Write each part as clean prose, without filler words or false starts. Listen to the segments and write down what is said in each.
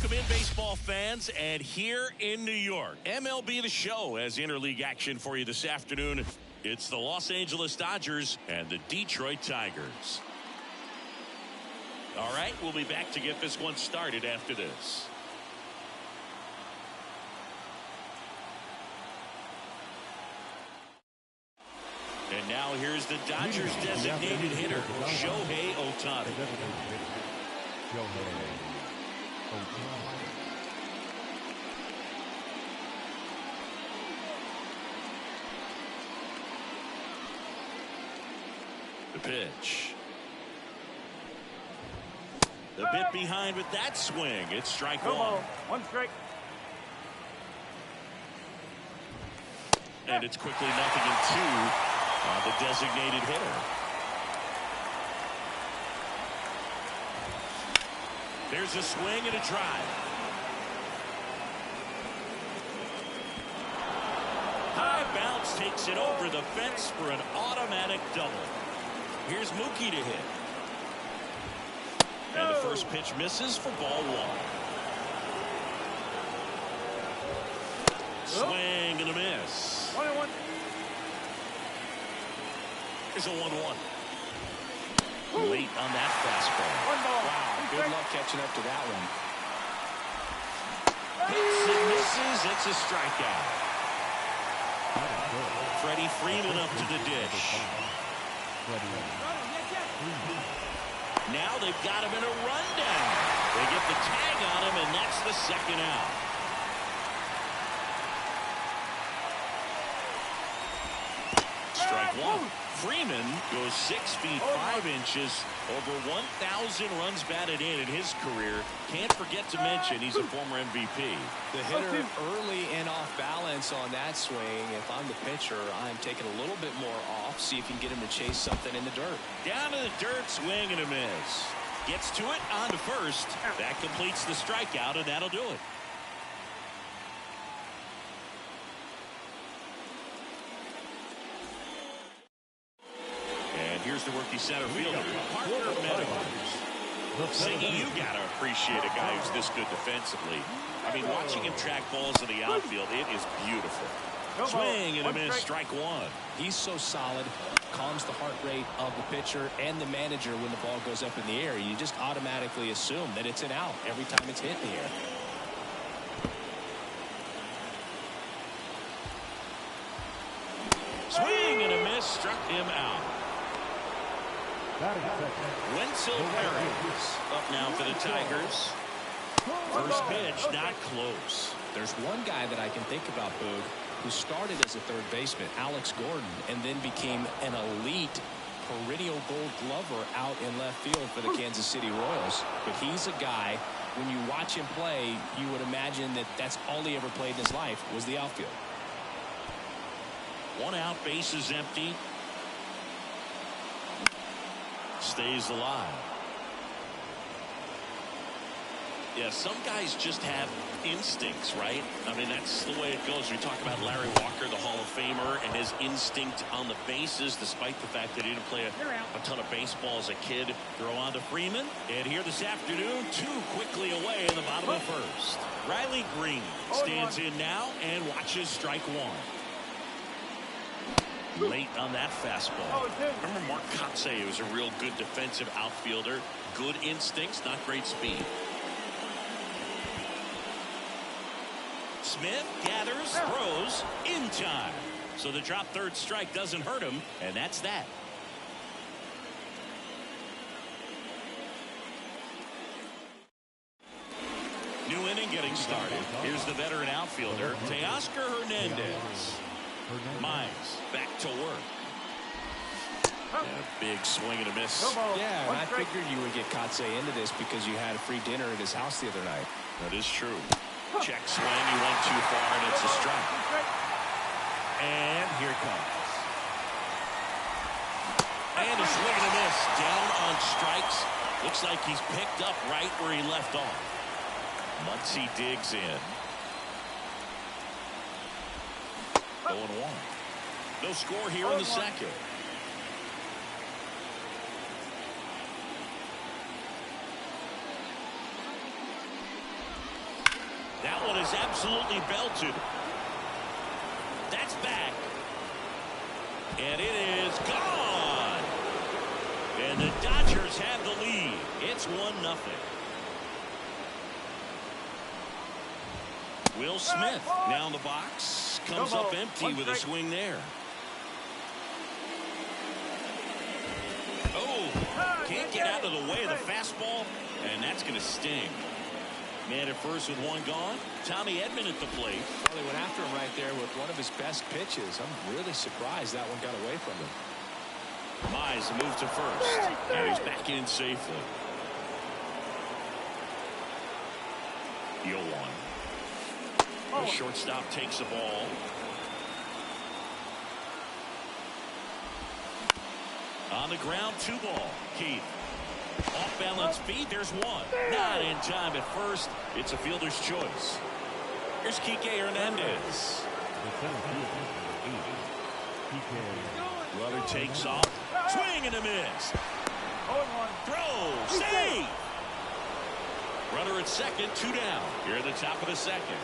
Welcome in, baseball fans, and here in New York, MLB The Show has interleague action for you this afternoon. It's the Los Angeles Dodgers and the Detroit Tigers. All right, we'll be back to get this one started after this. And now here's the Dodgers designated hitter, Shohei Ohtani. The pitch. A bit behind with that swing. It's strike one. One strike. And it's quickly 0-2 on the designated hitter. There's a swing and a drive. High bounce takes it over the fence for an automatic double. Here's Mookie to hit. And the first pitch misses for ball one. Swing and a miss. 1-1. Here's a 1-1. Late on that fastball. Wow, good luck catching up to that one. Hits and misses. It's a strikeout. Freddie Freeman up to the dish. Now they've got him in a rundown. They get the tag on him, and that's the second out. Strike one. Freeman goes 6 feet 5 inches, over 1,000 runs batted in his career. Can't forget to mention he's a former MVP. The hitter early and off balance on that swing. If I'm the pitcher, I'm taking a little bit more off, see if you can get him to chase something in the dirt. Down to the dirt, swing and a miss. Gets to it, on to first. That completes the strikeout, and that'll do it. Here's the rookie center fielder, Parker Meadows. Siggy, you gotta appreciate a guy who's this good defensively. I mean, watching him track balls in the outfield, it is beautiful. Swing and a miss, strike one. He's so solid, calms the heart rate of the pitcher and the manager when the ball goes up in the air. You just automatically assume that it's an out every time it's hit in the air. Swing and a miss, struck him out. Wenzel Perez up now for the Tigers. First pitch, not close. There's one guy that I can think about, Boog, who started as a third baseman, Alex Gordon, and then became an elite perennial gold glover out in left field for the Kansas City Royals. But he's a guy, when you watch him play, you would imagine that that's all he ever played in his life was the outfield. One out, bases empty. Stays alive. Yeah, some guys just have instincts, right? I mean, that's the way it goes. We talk about Larry Walker, the Hall of Famer, and his instinct on the bases, despite the fact that he didn't play a ton of baseball as a kid. Throw on to Freeman. And here this afternoon, 2 quickly away in the bottom of the first. Riley Green stands in now and watches strike one. Late on that fastball. Remember Mark Kotsay was a real good defensive outfielder. Good instincts, not great speed. Smith gathers, throws in time. So the drop third strike doesn't hurt him, and that's that. New inning getting started. Here's the veteran outfielder, Teoscar Hernandez. Mize back to work. And a big swing and a miss. Yeah, and I figured you would get Kotsay into this because you had a free dinner at his house the other night. That is true. Check swing, he went too far, and it's a strike. And here it comes. And a swing and a miss. Down on strikes. Looks like he's picked up right where he left off. Muncy digs in. 0-1. No score here in the second. That one is absolutely belted. That's back. And it is gone. And the Dodgers have the lead. It's 1-0. Will Smith now in the box. Comes up empty with a swing there. Oh, can't get out of the way of the fastball. And that's going to sting. Man at first with one gone. Tommy Edman at the plate. Well, they went after him right there with one of his best pitches. I'm really surprised that one got away from him. Mize moved to first. And he's back in safely. Yoan. The shortstop takes the ball. On the ground, 2-ball. Keith. Off balance feed. There's one. Not in time at first. It's a fielder's choice. Here's Kike Hernandez. Rudder takes off. Swing and a miss. Throw. Save. Rudder at second. 2 down. Here at the top of the second.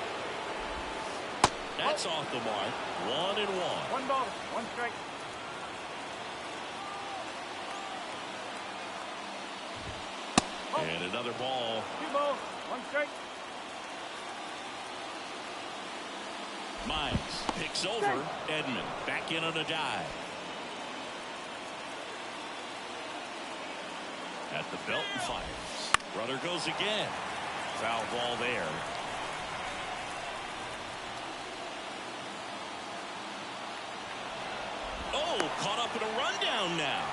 That's off the mark. 1-1. 1 ball, 1 strike. And another ball. 2 balls, 1 strike. Mize picks over. Edman back in on a dive. At the belt and fires. Rudder goes again. Foul ball there. Oh, caught up in a rundown now.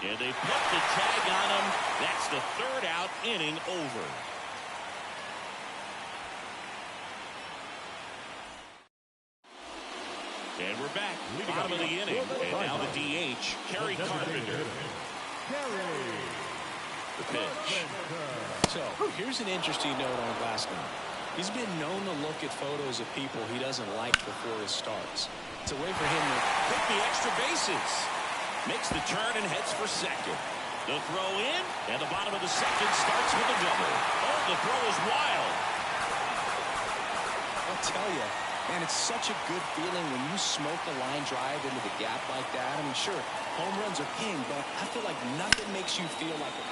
And they put the tag on him. That's the 3rd out, inning over. And we're back. Bottom of the inning. And now the DH, Kerry Carpenter. The pitch. So here's an interesting note on Glasgow. He's been known to look at photos of people he doesn't like before his starts. It's a way for him to pick the extra bases. Makes the turn and heads for second. The throw in, and the bottom of the second starts with a double. Oh, the throw is wild. I'll tell you, man, it's such a good feeling when you smoke a line drive into the gap like that. I mean, sure, home runs are king, but I feel like nothing makes you feel like it.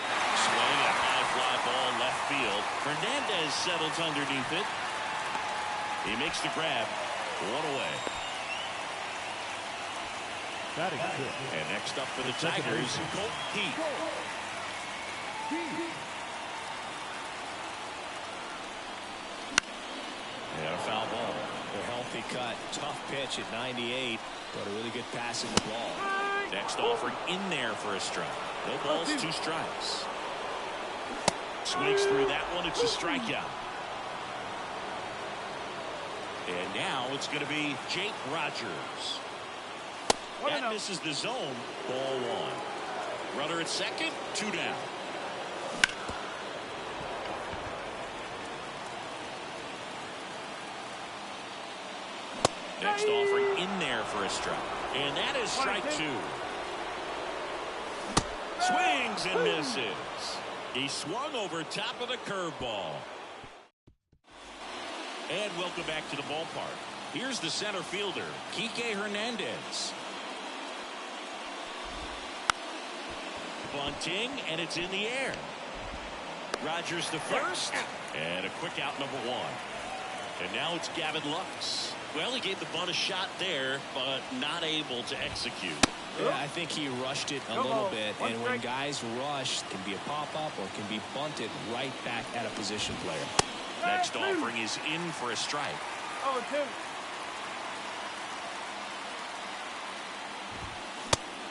Swing, a high fly ball left field. Hernandez settles underneath it. He makes the grab. 1 away. And next up for the Tigers, Colt Heath. And a foul ball. A healthy cut. Tough pitch at 98, but a really good pass in the ball. Next offering in there for a strike. No balls, 2 strikes. Swings through that one. It's a strikeout. And now it's going to be Jake Rogers. That misses the zone. Ball 1. Runner at second. 2 down. Next offering in there for a strike. And that is strike 2. Swings and misses. He swung over top of the curveball. And welcome back to the ballpark. Here's the center fielder, Kike Hernandez. Bunting, and it's in the air. Rogers to first, and a quick out, number 1. And now it's Gavin Lux. Well, he gave the bunt a shot there, but not able to execute. Yeah, I think he rushed it a little bit, and when guys rush, it can be a pop-up or it can be bunted right back at a position player. Next offering is in for a strike. 0-2.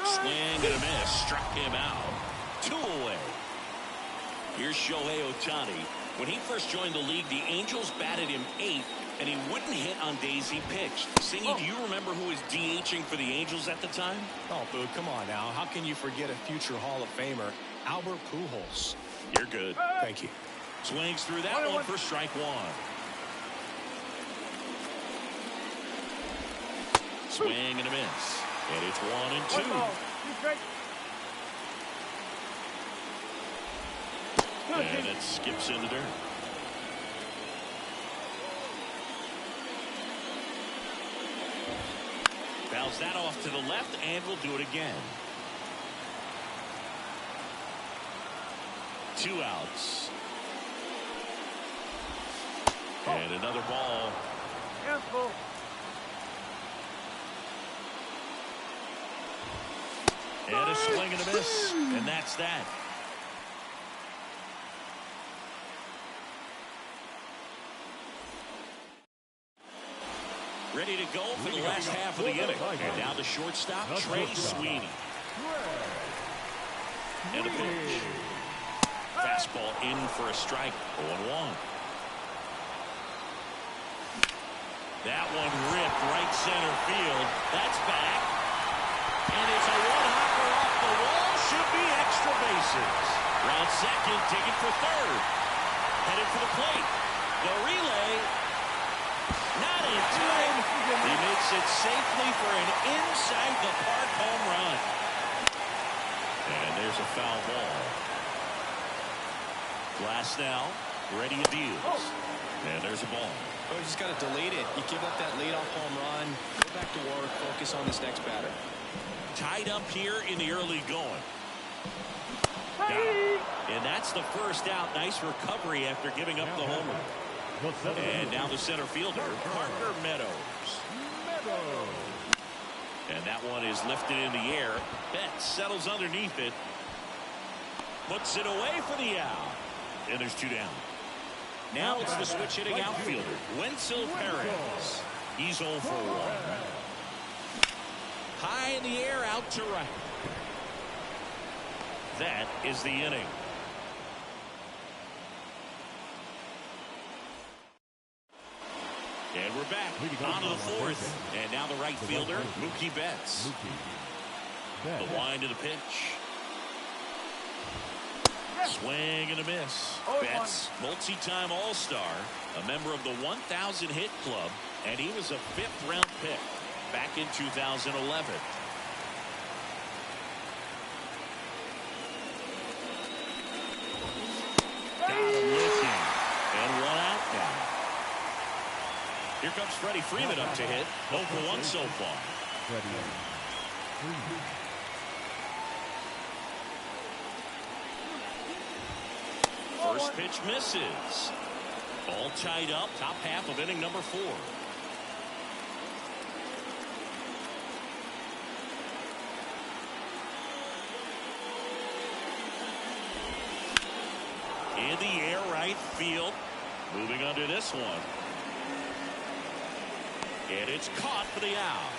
Swing and a miss. Struck him out. 2 away. Here's Shohei Ohtani. When he first joined the league, the Angels batted him 8th, and he wouldn't hit on days he pitched. Singy, do you remember who was DHing for the Angels at the time? Oh, Boo, come on now. How can you forget a future Hall of Famer, Albert Pujols? You're good. Thank you. Swings through that one for strike 1. Swing and a miss. And it's 1-2. And it skips in the dirt. Fouls that off to the left, and we'll do it again. 2 outs. And another ball. Careful. And a swing and a miss. And that's that. Ready to go for the last half of the inning. And now the shortstop, Trey Sweeney. And a pitch. Fastball in for a strike. 0-1. That one ripped right center field. That's back. And it's a one-hopper off the wall. Should be extra bases. Round second, taken for third. Headed for the plate. The relay. Not in time. He makes it safely for an inside-the-park home run. And there's a foul ball. Glass now, ready and deals. And there's a ball. Oh, you just got to delete it. You give up that leadoff home run. Go back to work. Focus on this next batter. Tied up here in the early going. Got it. And that's the first out. Nice recovery after giving up the homer. And now the center fielder, Parker Meadows. And that one is lifted in the air. Betts settles underneath it. Puts it away for the out. And there's 2 down. Now it's the switch hitting outfielder, Wenzel Perez. He's 0 for 1. High in the air, out to right. That is the inning. And we're back on to the 4th. And now the right fielder, Mookie Betts. The wind of the pitch. Swing and a miss. Betts, multi-time All-Star, a member of the 1,000 hit club, and he was a 5th-round pick back in 2011. Got him looking. And 1 out now. Here comes Freddie Freeman up to hit. 0 for 1 so far. First pitch misses. All tied up. Top half of inning number 4. In the air, right field. Moving under this one. And it's caught for the out.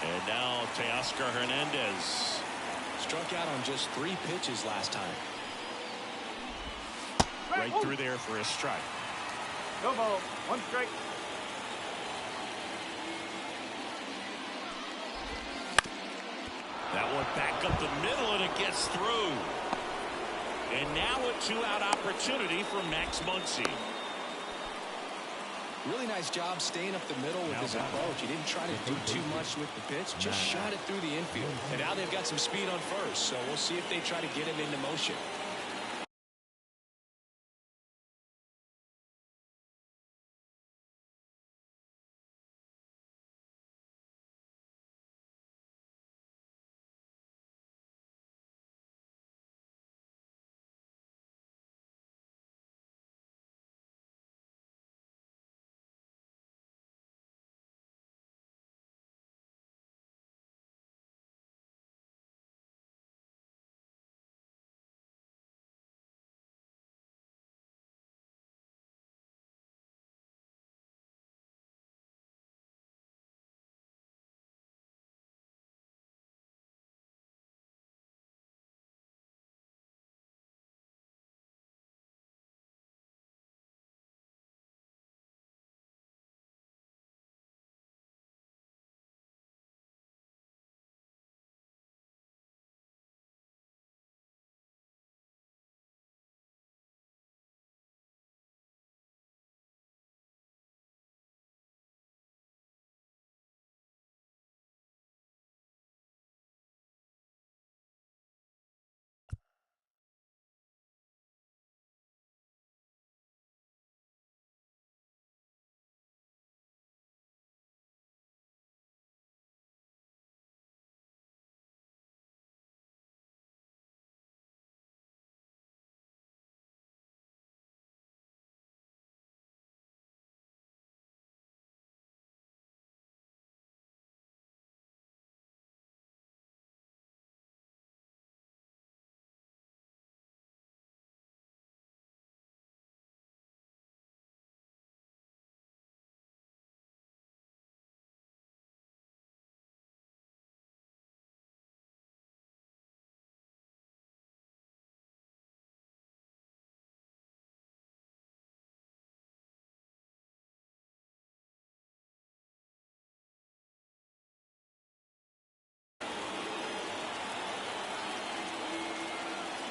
And now Teoscar Hernandez. Struck out on just 3 pitches last time. Right through there for a strike. No ball. 1 strike. That one back up the middle, and it gets through. And now a 2-out opportunity for Max Muncy. Really nice job staying up the middle with his approach. He didn't try to do too much with the pitch, just shot it through the infield. And now they've got some speed on first, so we'll see if they try to get him into motion.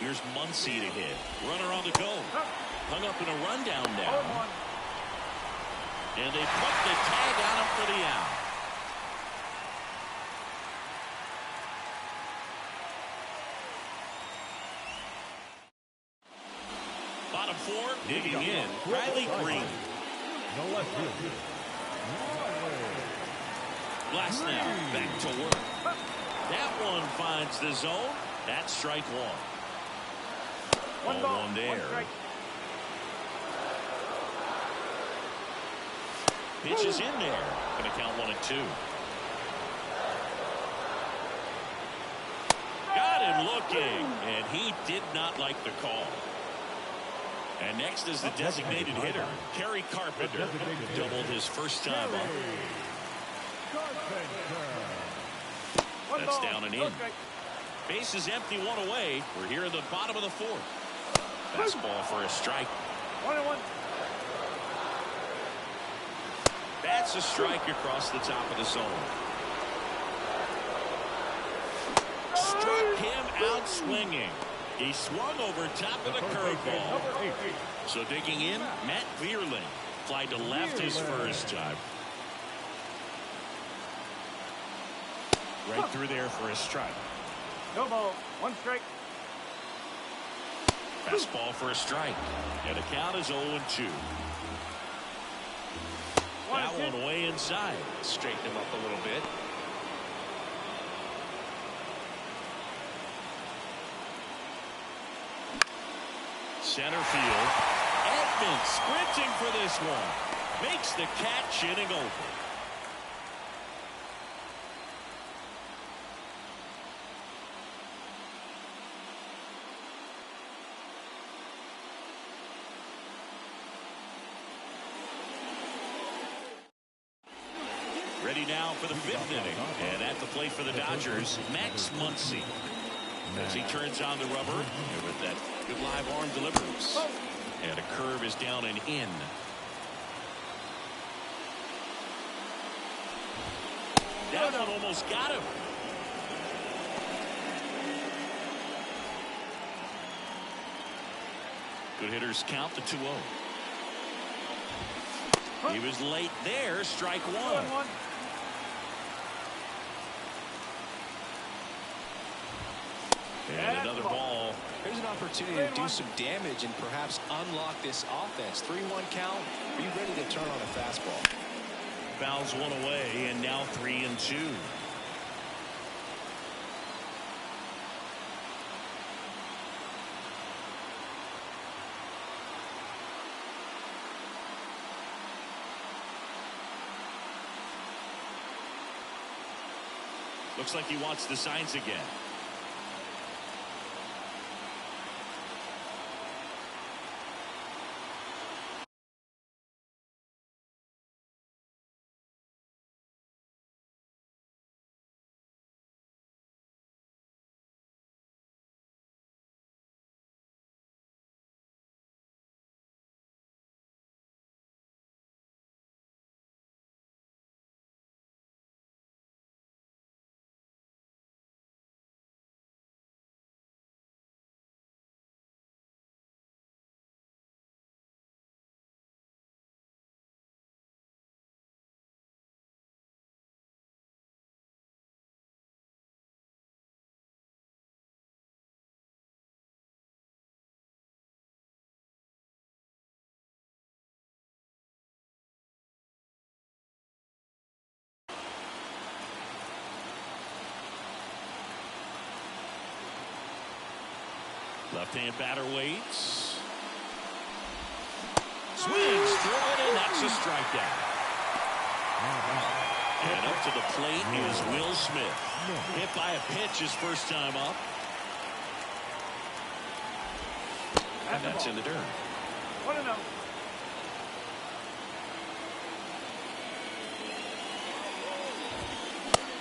Here's Muncy to hit. Runner on the go. Hung up in a rundown now. And they put the tag on him for the out. Bottom four, digging in, Riley Green. No left field. Glass now, back to work. That one finds the zone. That's strike one. One ball, one there. one strike. Pitch is in there. Going to count 1-2. Got him looking, and he did not like the call. And next is the designated hitter, Kerry Carpenter. Doubled his first time up. That's down and in. Base is empty, one away. We're here in the bottom of the fourth. Fastball for a strike. 1-1. That's a strike across the top of the zone. Struck him out swinging. He swung over top of the curveball. So digging in, Matt Vierling. Fly to left his first time. Right through there for a strike. No ball, one strike. Fastball for a strike. And the count is 0-2. That one way inside. Straighten him up a little bit. Center field. Edman sprinting for this one. Makes the catch, inning over. Ready now for the fifth inning. And at the plate for the Dodgers, Max Muncy. As he turns on the rubber, and with that good live arm delivers. And a curve is down and in. That one almost got him. Good hitters count the 2-0. He was late there. Strike one. And another ball. Here's an opportunity to do some damage and perhaps unlock this offense. 3-1 count. Be ready to turn on a fastball. Fouls one away, and now 3-2. Looks like he wants the signs again. Left-hand batter waits. Swings through it, and that's a strikeout. And up to the plate is Will Smith. Hit by a pitch his first time up. And that's in the dirt. 1-0.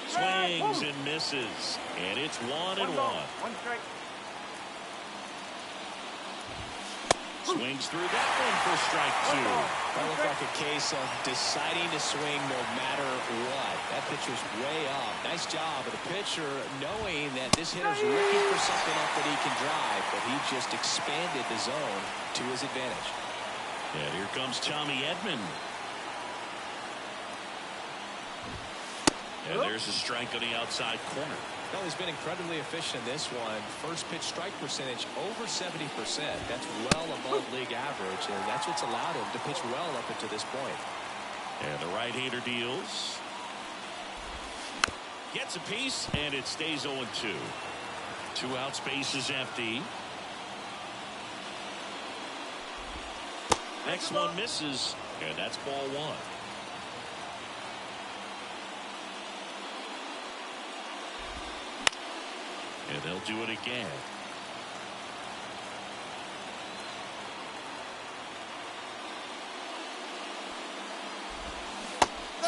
Swings and misses. And it's 1-1. One strike. Swings through that one for strike two. That looked like a case of deciding to swing no matter what. That pitch was way up. Nice job of the pitcher knowing that this hitter's looking for something up that he can drive, but he just expanded the zone to his advantage. And here comes Tommy Edman. And there's a strike on the outside corner. Well, he's been incredibly efficient in this one. First pitch strike percentage over 70%. That's well above league average, and that's what's allowed him to pitch well up until this point. And the right-hander deals. Gets a piece, and it stays 0-2. 2 outs, base is empty. Next one misses, and that's ball 1. And they'll do it again.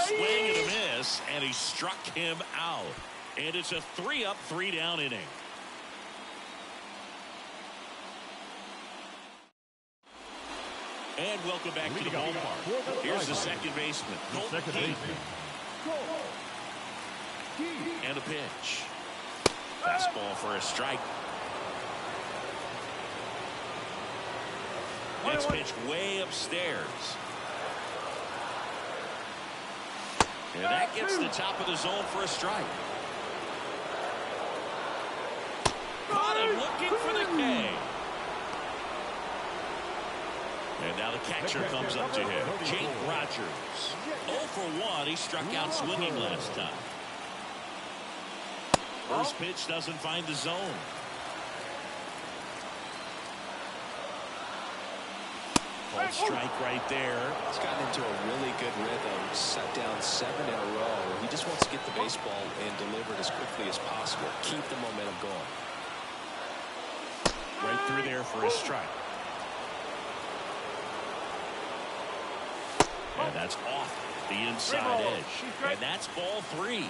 Swing and a miss, and he struck him out. And it's a 3-up, 3-down inning. And welcome back to the ballpark. Here's the second baseman, Colton Keith. And a pitch. Fastball for a strike. It's pitched way upstairs. And that gets the top of the zone for a strike. Caught him looking for the K. And now the catcher comes up to him. Jake Rogers. 0 for 1. He struck out swinging last time. First pitch doesn't find the zone. Called strike right there. He's gotten into a really good rhythm. Set down 7 in a row. He just wants to get the baseball and deliver it as quickly as possible. Keep the momentum going. Right through there for a strike. And that's off the inside edge. And that's ball 3.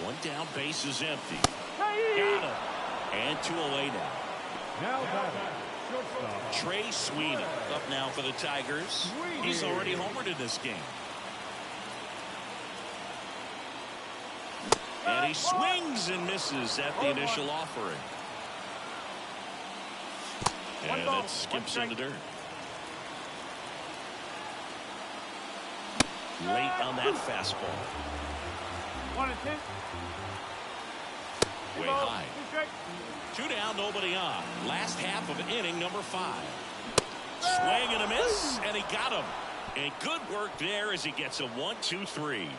One down, base is empty. Got him. And 2 away now. Trey Sweeney up now for the Tigers. He's already homered in this game. And he swings and misses at the initial offering. And it skips in the dirt. Late on that fastball. 1-2. Way high. 2 down, nobody on. Last half of inning number 5. Swing and a miss, and he got him. And good work there as he gets a 1-2-3.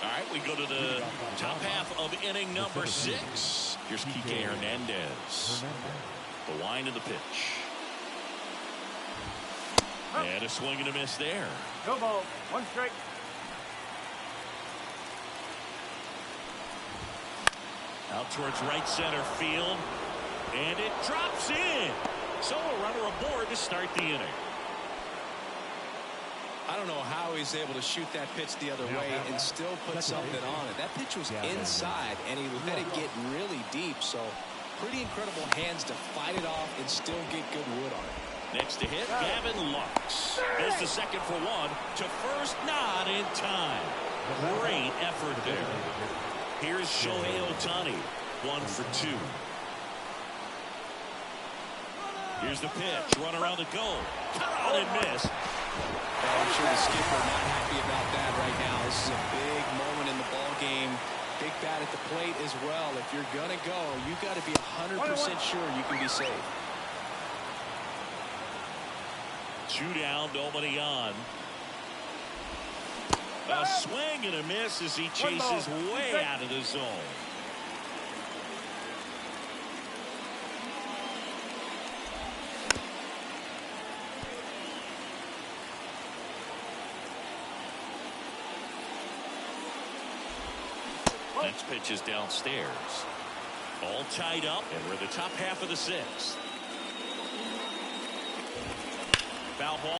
All right, we go to the top half of inning number 6. Here's Kike Hernandez. The wind of the pitch. And a swing and a miss there. No ball. 1 strike. Out towards right center field. And it drops in. So a runner aboard to start the inning. I don't know how he's able to shoot that pitch the other way and still put something on it. That pitch was inside, and he let it get really deep. So pretty incredible hands to fight it off and still get good wood on it. Next to hit, Gavin Lux. Goes to second for 1. To first, not in time. Great effort there. Here's Shohei Ohtani. 1 for 2. Here's the pitch. Run around the goal. Cut out and miss. I'm sure the skipper not happy about that right now. This is a big moment in the ball game. Big bat at the plate as well. If you're going to go, you got to be 100% sure you can be safe. 2 down, nobody on. A swing and a miss as he chases way out of the zone. Next pitch is downstairs. All tied up, and we're the top half of the 6th.